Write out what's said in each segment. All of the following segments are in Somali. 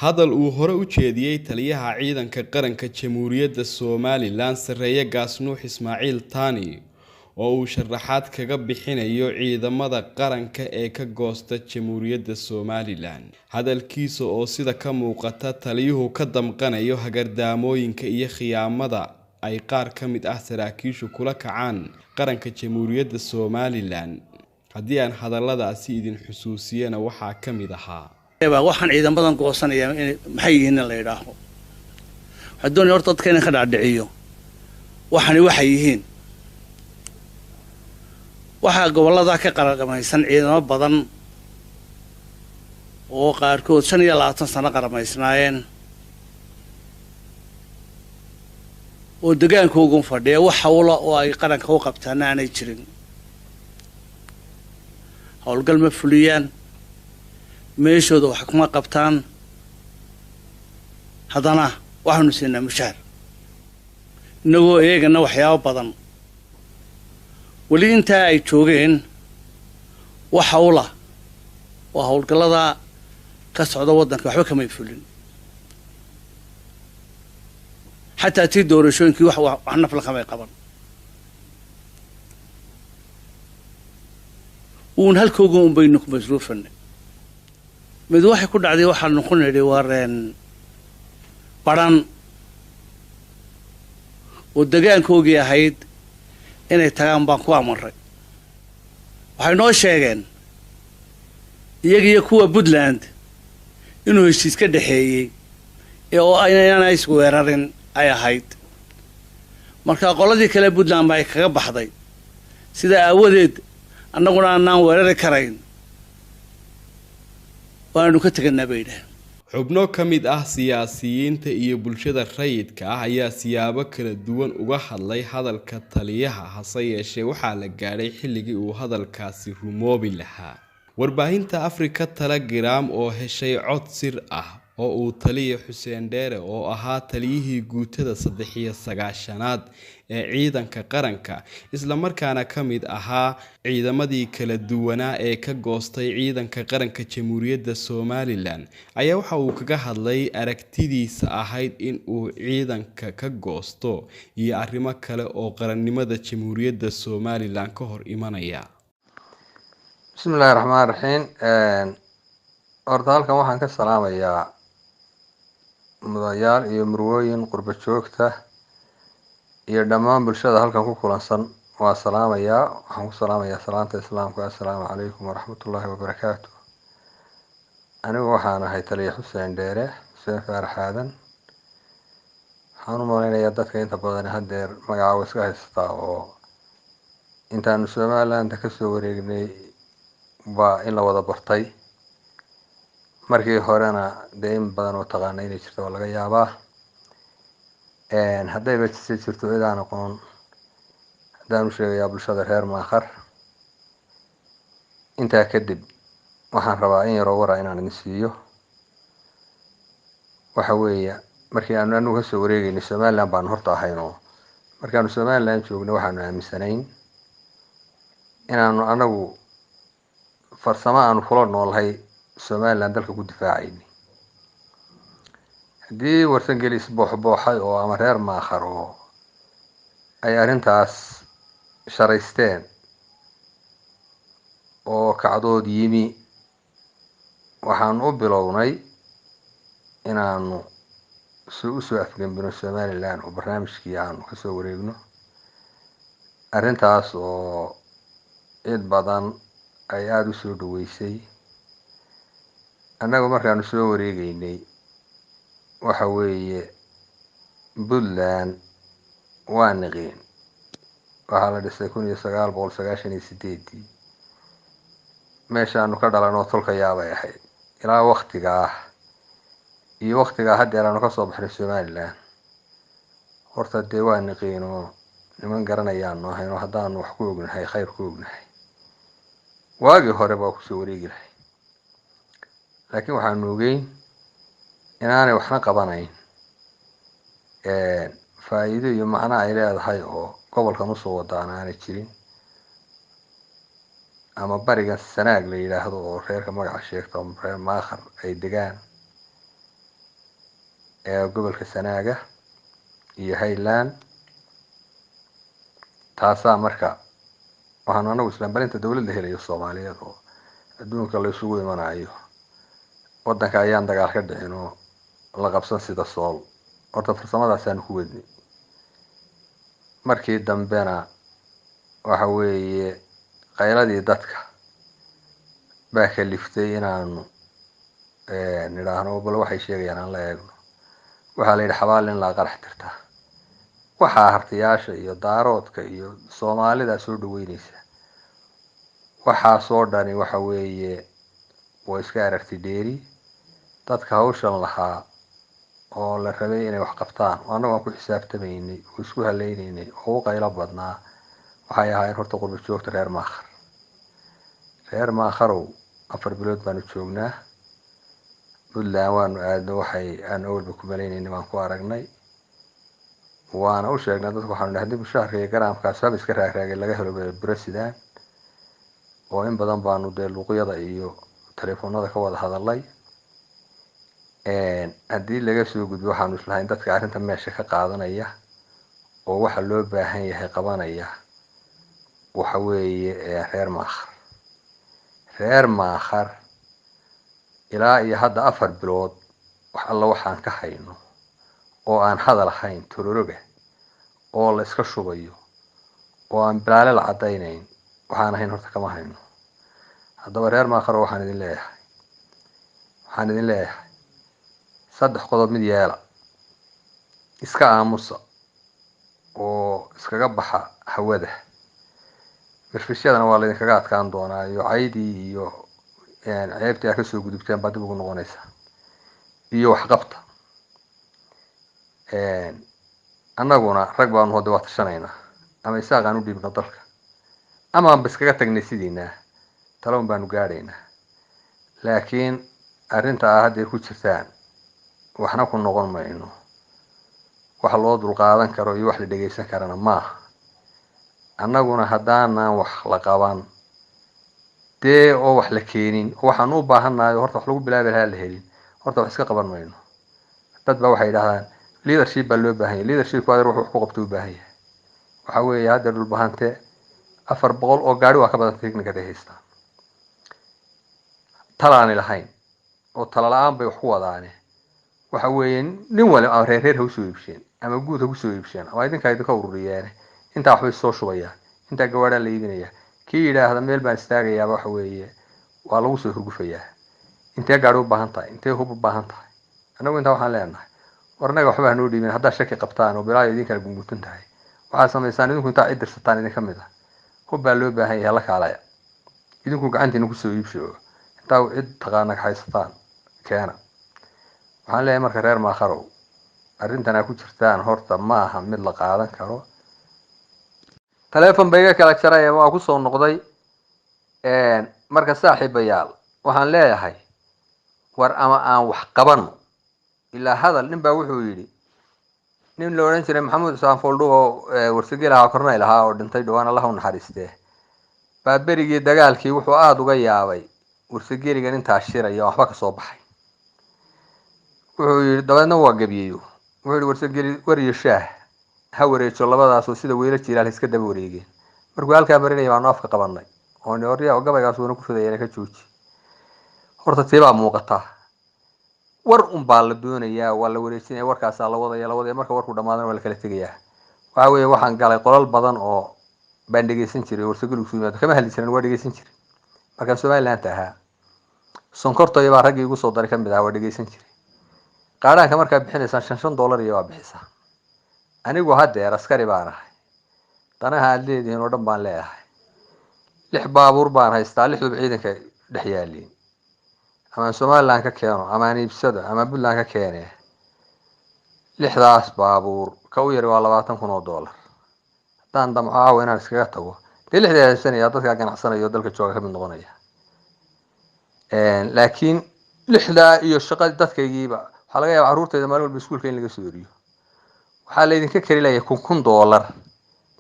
hadal uu hore u jeediyay taliyaha ciidanka qaranka Jamhuuriyadda Somaliland Sareeye Gaasnuux Ismaaciil Taani oo uu sharaxaad kaga bixinayo ciidamada qaranka ee ka goosta Jamhuuriyadda Somaliland. Hadalkiisa oo sida ka muuqata taliyuhu ka damqanayo hagardaamooyinka iyo khiyaamada ay qaar ka mid ah saraakiishu kula kacaan qaranka Jamhuuriyadda Somaliland. haddii aan hadalladaasi idin xusuusiyana waxaa ka mid ahaa waxaan ciidamadan goosanaya maxay yihiin la yiraahdo haddii horta dadkeen ka dhacdhiciyo waxay yihiin waxa gobolada ka qaramaysan ciidamo badan oo qaarkood 25 sano qaramaysnaayeen oo degaankooda fadhiya wax hawla oo ay qaranka u qabtaan aanay jirin hawlgal ma fuliyaan meeshooda wax kuma qabtaan haddana waxaanu siinaa mushaar inagoo eegana waxyaabo badan wali inta ay joogeen wax hawla oo hawlgalada ka socda wadanka waxba kama fulin حتى تدور شو إنك وحنا في الخميس قبل ونهلكوجون بينكم مصروفا مدوح يكون عادي واحد نكون روارين بران والدجان كوجي هيد إن يتعامل بقوة مرة وحنا شايفين يجي يكون بودلاند إنه يشتري كده هي أو أنا يسويرين ay ahayd marka qoladii kale Puntland bay kaga baxday sida awadeed annaguna aanan weerari karayn waanu ka tagnaabayna xubno kamid ah siyaasiyiinta iyo bulshada rayidka ah ayaa siyaabo kala duwan uga hadlay hadalka taliyaha hase yeeshee waxa la gaaray xilligii uu hadalkaasi rumoobi lahaa warbaahinta Afrika Telegram oo heshay cod sir ah oo uu taliye Xuseen Dheere oo ahaa taliyihii guutada 39aad ee ciidanka qaranka isla markaana kamid ahaa ciidamadii kala duwanaa ee ka goostay ciidanka qaranka Jamhuuriyadda Somaliland ayaa waxa uu kaga hadlay aragtidiisa ahayd in uu ciidanka ka goosto iyo arrimo kale oo qarannimada Jamhuuriyadda Somaliland ka hor imanaya. Bismillahir Rahmanir Rahiim. Ordaalkan waxaan ka salaamayaa madayaal iyo marwooyin qurba joogta iyo dhammaan bulshada halkan ku kulansan waa salaamayaa waxaan ku salaamayaa salaanta islaamka assalaamu calaykum waraxmatullaahi wabarakaatuh anigu waxaan ahay taliye Xuseen Dheere Xuseen Faarax Aadan waxaan u maleynayaa dadka inta badan hadeer magacaaga iska haysta oo intaan Somaliland ka soo wareegnay waa in la wada bartay markii horena deyn badan oo taqaanay inay jirto laga yaabaa hadday ba jirto idaan aqoon hadaan u sheegayaa bulshada reer Maakhar inta kadib waxaan rabaa in yar oo wara inaan idin siiyo waxa weeye markii aanu anagu ka soo wareegnay Somaliland baan horta ahayno markaanu Somaliland joognay waxaanu aaminsanayn inaanu anagu farsamo aanu kula noolahay Somaliland dalka ku difaacayni hadii warsan gelis booxay oo ama reer Maakhar oo ay arintaas sharaysteen oo kacdood yimi waxaan u bilownay inaanu soo afgambino Somaliland oo barnaamijkii aanu ka soo wareegno arintaas oo cid badan ay aad u soo dhaweysay annagu markaanu soo wareegaynay waxa weeye Puntland waa naqeen waxa la dhisay 1998 meeshaanu ka dhalanoo tolka yaabay ahayd ilaa waqtiga hadda aanu ka soo baxnay Somaliland horta dee waa naqeen oo niman garanayaan oo hayno hadaan wax ku ognahay khayr ku ognahay waagi hore baa ku soo wareegay laakiin waxaan ogeyn inaanay waxna qabanayn faa'iido iyo macna ay leedahay oo gobolkan u soo wadaan aanay jirin ama bariga Sanaag la yiraahdo oo reerka magaca sheegto reer Maakhar ay degaan ee gobolka Sanaaga iyo Highland. taasaa marka waxaan anagu islaan barinta dawladda helayo Soomaaliyeed oo adduunka la isugu imanayo waddanka ayaan dagaal ka dhicin oo la qabsan sida Sool. horta farsamadaasaan ku wadnay. markii dambena waxa weeye qayladii dadka baa kaliftay inaanu nidhaahno bal waxay sheegayaan aan la eegno. waxaa la yidhi xabaal in la qarax tirtaa. waxaa hartiyaasha iyo daaroodka iyo Soomaalida soo dhaweynaysa. waxaasoo dhani waxa weeye way iska aragti dheeri. dadka hawshan lahaa oo la rabay inay wax qabtaan oo annagu aan ku xisaabtamaynay oo isku haleynaynay oo u qaylo badnaa waxay ahaayeen horta qurbo joogta reer Maakhar. reer Maakharow 4 bilood baanu joognaa. Puntland waanu aadno waxay aan awalba ku maleynaynay baan ku aragnay. waana u sheegnay dadku waxaanu dhahnay mushaharka iyo garaamkaas hab iska raagay laga helo president oo in badan baanu dee luuqyada iyo telefoonada ka wada hadalay. haddii laga soo gudbo waxaanu islahayn dadka arrinta meesha ka qaadanaya oo waxa loo baahan yahay qabanaya waxa weeye reer Maakhar. reer Maakhar ilaa iyo hadda 4 bilood wax alla waxaan ka hayno oo aan hadal ahayn turoroga oo la iska shubayo oo aan bilaale la cadaynayn waxaan ahayn horta kama hayno. haddaba reer Maakhar waxaan idin leeyahay 3 qodob mid yeela. iska aamusa oo iskaga baxa hawada. mirfishyadana waa laydinkaga adkaan doonaa iyo caydii iyo ceebtii ka soo gudubteen baad dib ugu noqonaysaa iyo waxqabta. annaguna rag baanu hadda waa tashanaynaa ama isaaqaan u dhiibna dalka ama aan iskaga tagnay sidiina taloon baanu gaadhaynaa. laakiin arrinta hadda ku jirtaan waxna ku noqon mayno. wax loo dulqaadan karo iyo wax la dhageysan karana maaha. annaguna haddaanan wax la qaban dee oo wax la keenin waxaan u baahanahay horta wax lagu bilaabi lahaa la helin horta wax iska qaban mayno. dad baa waxay yidhaahdaan leadership baa loo baahan yahay. leadershipku adeer wuxuu ku qabto u baahan yahay. waxa weeye hadda dhul bahante 400 oo gaari waa ka badan technical haysta. talaan lahayn oo tala la'aan bay wax ku wadaane. waxa weeye nin wali aan reer ha u soo iibsheen ama guud ha ku soo iibsheen ama idinka ururiyeen inta waxbay soo shubayaan inta gawaadha la iibinaya kii yiraahdo meel baan istaagayaa waxa weeye waa lagu soo hurgufayaa. intee gaari u baahan tahay intee hub u baahan tahay. anagu inta waxaan leenahay warnaga waxba hanoo dhiibin haddaa shaki qabtaan oo bilaa idin kala gungutan tahay waxaa samaysaan idinku inta cid dirsataan idin kamid ah hub baa loo baahan yahay la kaalaya idinku gacantiina ku soo iibsho inta cid taqaana ka haysataan keena. waxaan leeyahay marka reer Maakharow arrintana ku jirtaan horta ma aha mid la qaadan karo. telefoon bayga kala jaray waa ku soo noqday. marka saaxiibayaal waxaan leeyahay war ama aan wax qaban ilaa hadal nin baa wuxuu yiri nin la oran jiray Maxamuud Xusaan Foldho oo warsigilaha korneyl ahaa oo dhintay dhawaan Allah u naxariistee baa berigii dagaalkii wuxuu aad uga yaabay warsigiliga inta shiraya waxba ka soo baxay. wuxuu yiri dabeedna waa gabiyeeyo wuxuu yiri warsigili wariyo shaah ha wareejo labadaas oo sida weela jiilaal iska daba wareegeen. markuu halka marinay baan afka qabanay oo nooriya oo gabaygaas uu ku fiday inay ka jooji. horta tiibaa muuqata war baa la doonayaa waa la wareejinaya warkaas la wadaya marka warku dhamaadana waa la kala tagayaa. waxa weeye waxaan galay qolal badan oo baan dhageysan jiray warsigiligu suumaad kama hadli jirin waa dhageysan jiray. marka Soomaaliland ahaa sonkorta iyo rag igu soo daray kamid ah waa dhageysan jiray. qaaraanka marka bixinaysan $5 iyo waa bixisaa. anigu hadda askari baan ahay. danaha aad leedihiin oo dhan baan leeyahay. 6 baabuur baan haystaa 6 ciidanka dhex yaaliin. ama Soomaaliland ka keeno ama iibsado ama Puntland ka keenay 6daas baabuur ka u yar waa $20,000. haddaan damcaa inaan iskaga tago dee 6 sano dadka ganacsanayo dalka jooga ka mid noqonaya. laakiin 6 iyo shaqada dadkaygiiba waxa laga yaabaa carruurtayda maalin walba iskuulka in laga soo eriyo. waxaa la idinka kari lahayaa $1,000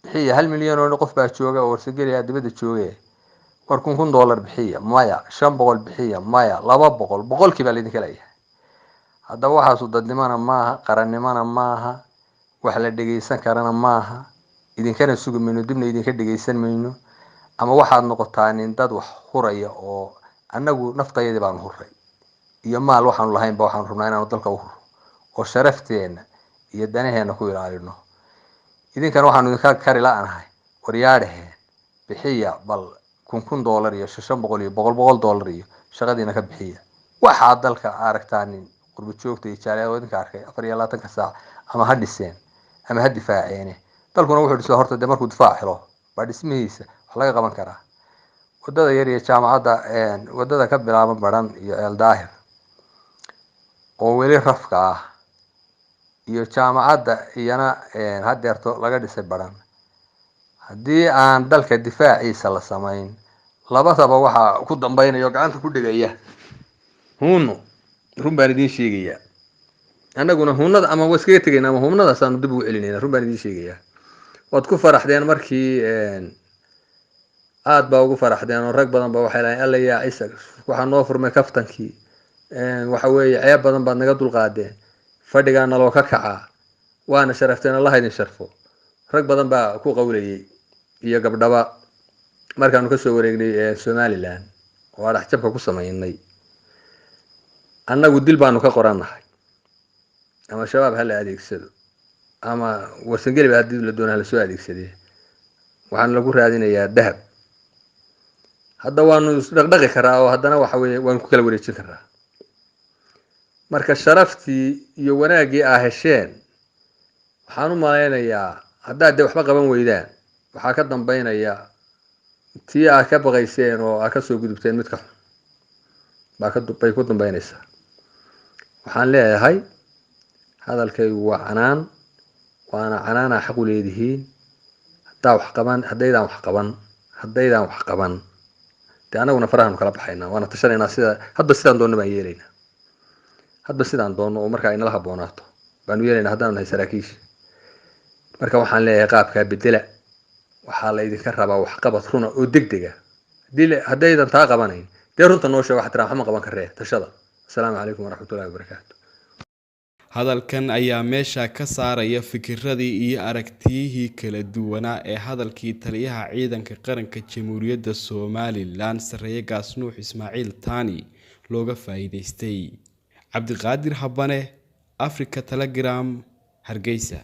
bixiya 1 milyan oo qof baa jooga oo warsigeliya dibadda jooga war $1,000 bixiya maya $500 bixiya maya $200 boqolkiiba la idinka leeyahay. haddaba waxaasu dadnimana maaha, qarannimana maaha, wax la dhegaysan karana maaha, idinkana sugi mayno, dibna idinka dhegaysan mayno. ama waxaad noqotaa nin dad wax huraya oo annagu naftayadii baan huray iyo maal waxaanu lahaynba waxaanu rabnaa inaanu dalka u huro oo sharafteena iyo danaheena ku ilaalino. idinkana waxaanu idinka kari la'anahay waryaadhaheen bixiya bal $1,000 iyo $500 iyo $100 iyo shaqadiina ka bixiya. waxaad dalka aragtaa nin qurbo joogta iyo jaaliyad idinka arkay 24 saac ama ha dhiseen ama ha difaaceene. dalkuna wuxuu dhisay horta de markuu difaac helo baa dhismihiisa wax laga qaban karaa. wadada yar iyo jaamacadda wadada ka bilaaban baran iyo eel daahir oo weli rafka ah iyo jaamacadda iyana hadeerto laga dhisay baran, haddii aan dalka difaaciisa la samayn labadaba waxa ku dambeynaya gacanta ku dhigaya huuno. run baan idin sheegaya, annaguna huunada ama waa iskaga tegaynaa ama huunadaas aanu dib ugu celinayna. run baan idin sheegaya, waad ku faraxdeen markii aad baa ugu faraxdeen oo rag badan ba waxay lahayn alla yaa ciise waxaa noo furmay kaftankii, waxa weeye ceeb badan baad naga dulqaadeen, fadhigaana loo ka kacaa, waana sharafteen, allah idin sharfo. rag badan baa ku qawlayay iyo gabdhaba markaanu kasoo wareegnay Somaliland oo aan xajabka ku sameynay. annagu dil baanu ka qorannahay ama shabaab ha la adeegsado ama warsangeli baa hadii la doonayo la soo adeegsadee, waxaan lagu raadinayaa dahab. hadda waanu dhaqdhaqi karaa oo haddana waxa weeye waan ku kala wareejin karaa. marka sharaftii iyo wanaagii aa hesheen waxaan u malaynayaa haddaad de waxba qaban weydaan waxaa ka dambeynaya tii aa ka baqayseen oo aa kasoo gudubteen mid ka xun bay ku dambeynaysaa. waxaan leeyahay hadalkaygu waa canaan, waana canaana xaq u leedihiin. haddaydaan wax qaban dee annaguna farahaanu kala baxaynaa, waana tashanaynaa hadba sidaan doonno baan yeelaynaa. hadba sidaan doonno oo markaa inala habboonaato baanu yeelaynaa haddaanu nahay saraakiisha. marka waxaan leeyahay qaabkaa bedela, waxaa la idinka rabaa waxqabad runa oo degdega. haddaydan taa qabanayn dee runta noo sheeg, waxaa tiraa waxma qaban karee tashada. asalaamu calaykum waraxmatullahi wabarakaatu. hadalkan ayaa meesha ka saaraya fikiradii iyo aragtiyihii kala duwanaa ee hadalkii taliyaha ciidanka qaranka Jamhuuriyadda Somaliland Sareeye Gaas Nuux Ismaaciil Taani looga faa'iideystay. Cabdiqaadir Habane, Africa Telegram, Hargeysa.